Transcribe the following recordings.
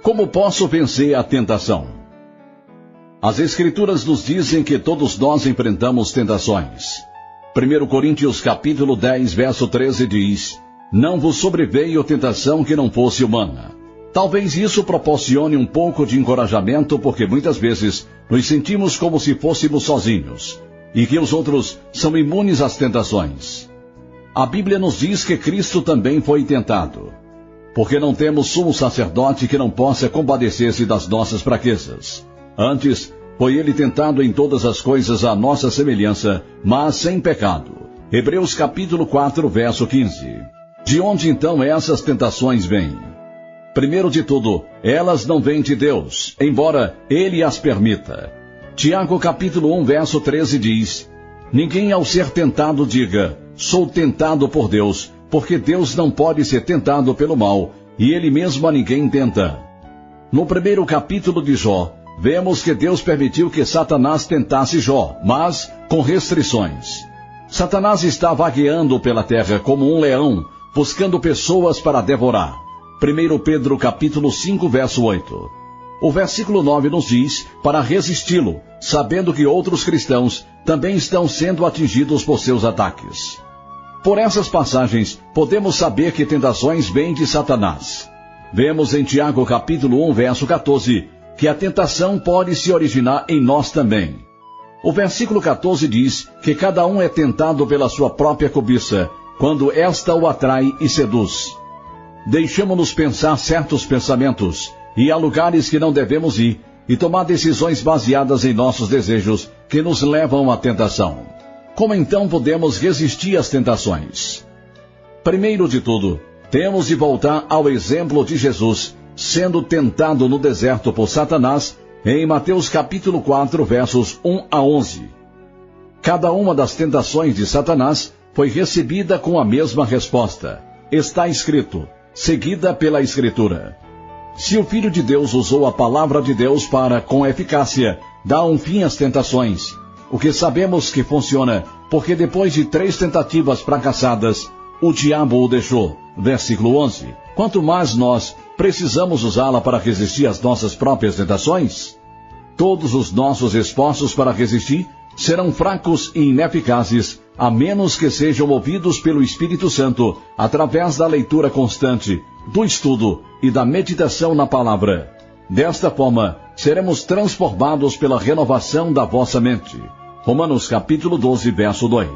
Como posso vencer a tentação? As Escrituras nos dizem que todos nós enfrentamos tentações. 1 Coríntios capítulo 10, verso 13 diz: Não vos sobreveio tentação que não fosse humana. Talvez isso proporcione um pouco de encorajamento, porque muitas vezes nos sentimos como se fôssemos sozinhos, e que os outros são imunes às tentações. A Bíblia nos diz que Cristo também foi tentado, porque não temos sumo sacerdote que não possa compadecer-se das nossas fraquezas. Antes, foi ele tentado em todas as coisas à nossa semelhança, mas sem pecado. Hebreus capítulo 4, verso 15. De onde então essas tentações vêm? Primeiro de tudo, elas não vêm de Deus, embora Ele as permita. Tiago capítulo 1, verso 13 diz: Ninguém ao ser tentado diga, sou tentado por Deus, porque Deus não pode ser tentado pelo mal, e Ele mesmo a ninguém tenta. No primeiro capítulo de Jó, vemos que Deus permitiu que Satanás tentasse Jó, mas com restrições. Satanás está vagueando pela terra como um leão, buscando pessoas para devorar. 1 Pedro capítulo 5, verso 8. O versículo 9 nos diz para resisti-lo, sabendo que outros cristãos também estão sendo atingidos por seus ataques. Por essas passagens, podemos saber que tentações vêm de Satanás. Vemos em Tiago capítulo 1, verso 14, que a tentação pode se originar em nós também. O versículo 14 diz que cada um é tentado pela sua própria cobiça, quando esta o atrai e seduz. Deixamo-nos pensar certos pensamentos, ir a lugares que não devemos ir, e tomar decisões baseadas em nossos desejos, que nos levam à tentação. Como então podemos resistir às tentações? Primeiro de tudo, temos de voltar ao exemplo de Jesus, sendo tentado no deserto por Satanás, em Mateus capítulo 4, versos 1 a 11. Cada uma das tentações de Satanás foi recebida com a mesma resposta. Está escrito, seguida pela Escritura. Se o Filho de Deus usou a palavra de Deus para, com eficácia, dar um fim às tentações, o que sabemos que funciona, porque depois de 3 tentativas fracassadas, o diabo o deixou. Versículo 11. Quanto mais nós precisamos usá-la para resistir às nossas próprias tentações? Todos os nossos esforços para resistir serão fracos e ineficazes, a menos que sejam movidos pelo Espírito Santo, através da leitura constante, do estudo e da meditação na palavra. Desta forma, seremos transformados pela renovação da vossa mente. Romanos capítulo 12, verso 2.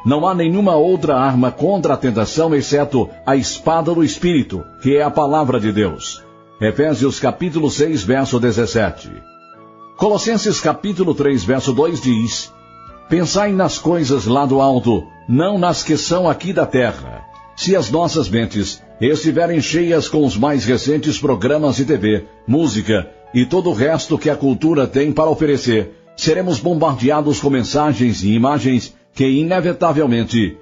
Não há nenhuma outra arma contra a tentação, exceto a espada do Espírito, que é a palavra de Deus. Efésios capítulo 6, verso 17. Colossenses capítulo 3, verso 2 diz: Pensai nas coisas lá do alto, não nas que são aqui da terra. Se as nossas mentes estiverem cheias com os mais recentes programas de TV, música e todo o resto que a cultura tem para oferecer, seremos bombardeados com mensagens e imagens que inevitavelmente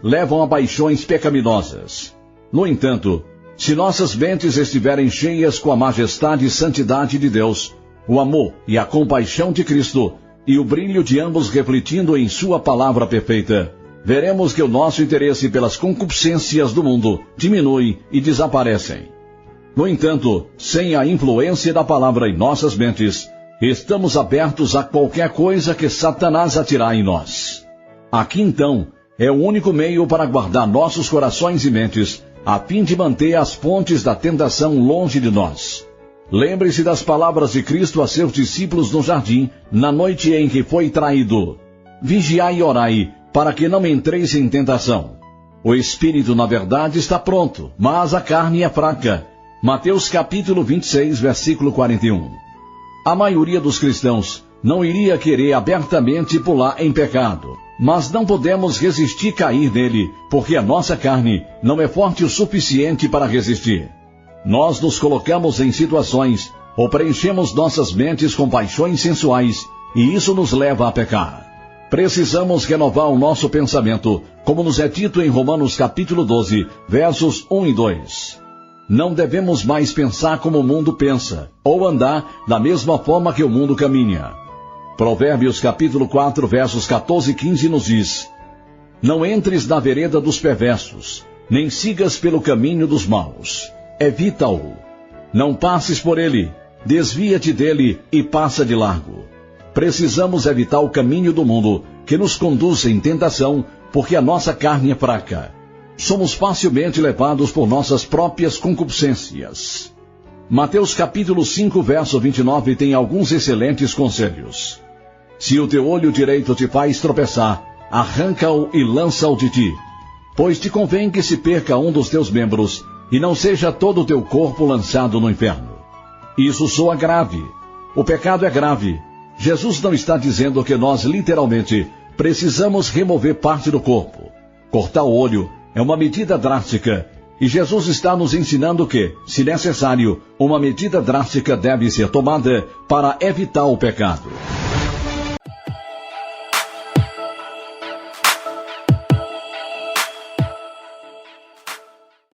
levam a paixões pecaminosas. No entanto, se nossas mentes estiverem cheias com a majestade e santidade de Deus, o amor e a compaixão de Cristo, e o brilho de ambos refletindo em sua palavra perfeita, veremos que o nosso interesse pelas concupiscências do mundo diminui e desaparecem. No entanto, sem a influência da palavra em nossas mentes, estamos abertos a qualquer coisa que Satanás atirar em nós. Aqui então, é o único meio para guardar nossos corações e mentes, a fim de manter as pontes da tentação longe de nós. Lembre-se das palavras de Cristo a seus discípulos no jardim, na noite em que foi traído. Vigiai e orai, para que não entreis em tentação. O espírito, na verdade, está pronto, mas a carne é fraca. Mateus capítulo 26, versículo 41. A maioria dos cristãos não iria querer abertamente pular em pecado, mas não podemos resistir cair nele, porque a nossa carne não é forte o suficiente para resistir. Nós nos colocamos em situações ou preenchemos nossas mentes com paixões sensuais, e isso nos leva a pecar. Precisamos renovar o nosso pensamento, como nos é dito em Romanos capítulo 12, versos 1 e 2. Não devemos mais pensar como o mundo pensa, ou andar da mesma forma que o mundo caminha. Provérbios capítulo 4, versos 14 e 15 nos diz: Não entres na vereda dos perversos, nem sigas pelo caminho dos maus. Evita-o. Não passes por ele, desvia-te dele e passa de largo. Precisamos evitar o caminho do mundo que nos conduz em tentação, porque a nossa carne é fraca. Somos facilmente levados por nossas próprias concupiscências. Mateus capítulo 5, verso 29 tem alguns excelentes conselhos. Se o teu olho direito te faz tropeçar, arranca-o e lança-o de ti. Pois te convém que se perca um dos teus membros, e não seja todo o teu corpo lançado no inferno. Isso soa grave. O pecado é grave. Jesus não está dizendo que nós, literalmente, precisamos remover parte do corpo. Cortar o olho é uma medida drástica, e Jesus está nos ensinando que, se necessário, uma medida drástica deve ser tomada para evitar o pecado.